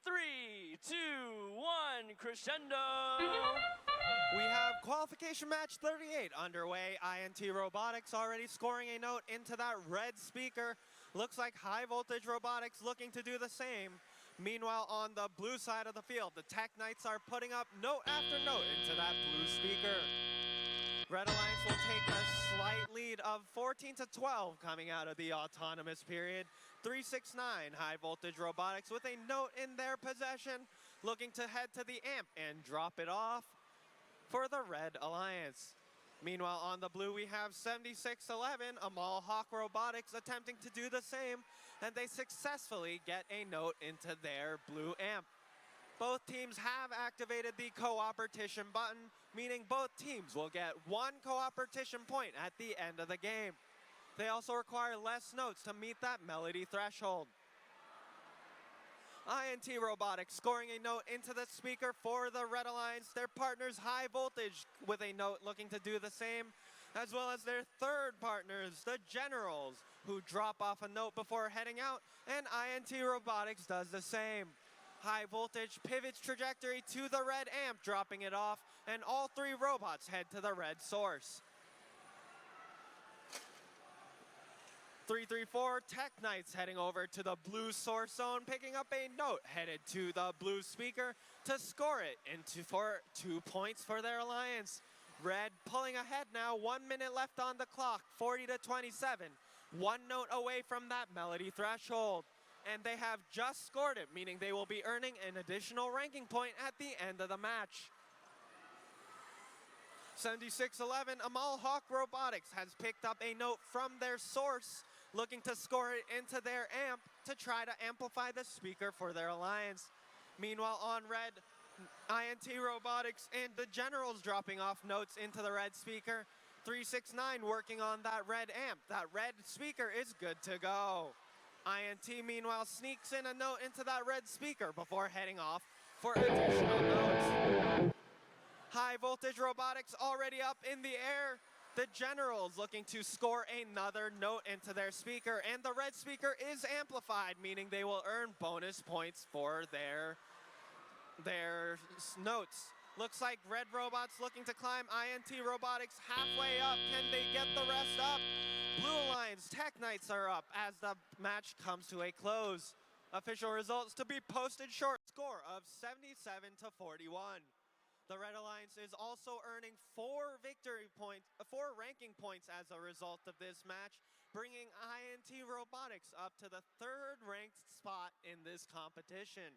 3, 2, 1, crescendo! We have qualification match 38 underway. INT Robotics already scoring a note into that red speaker. Looks like High Voltage Robotics looking to do the same. Meanwhile, on the blue side of the field, the Tech Knights are putting up note after note into that blue speaker. Red Alliance will take a slight lead of 14 to 12 coming out of the autonomous period. 369 High Voltage Robotics with a note in their possession, looking to head to the amp and drop it off for the Red Alliance. Meanwhile, on the blue, we have 7611 Amal Hawk Robotics attempting to do the same, and they successfully get a note into their blue amp. Both teams have activated the cooperation button, meaning both teams will get one cooperation point at the end of the game. They also require less notes to meet that melody threshold. INT Robotics scoring a note into the speaker for the Red Alliance. Their partners High Voltage with a note looking to do the same, as well as their third partners, the Generals, who drop off a note before heading out, and INT Robotics does the same. High Voltage pivots trajectory to the red amp, dropping it off, and all three robots head to the red source. 334 Tech Knights heading over to the blue source zone, picking up a note headed to the blue speaker to score it for 2 points for their alliance. Red pulling ahead now, 1 minute left on the clock, 40 to 27. One note away from that melody threshold. And they have just scored it, meaning they will be earning an additional ranking point at the end of the match. 7611 Amal Hawk Robotics has picked up a note from their source, looking to score it into their amp to try to amplify the speaker for their alliance. Meanwhile, on red, INT Robotics and the Generals dropping off notes into the red speaker. 369 working on that red amp. That red speaker is good to go. INT, meanwhile, sneaks in a note into that red speaker before heading off for additional notes. High Voltage Robotics already up in the air. The Generals looking to score another note into their speaker, and the red speaker is amplified, meaning they will earn bonus points for their notes. Looks like red robots looking to climb INT Robotics halfway up. Can they get the rest up? Blue Alliance Tech Knights are up as the match comes to a close. Official results to be posted short. Score of 77 to 41. The Red Alliance is also earning 4 ranking points as a result of this match, bringing INT Robotics up to the 3rd ranked spot in this competition.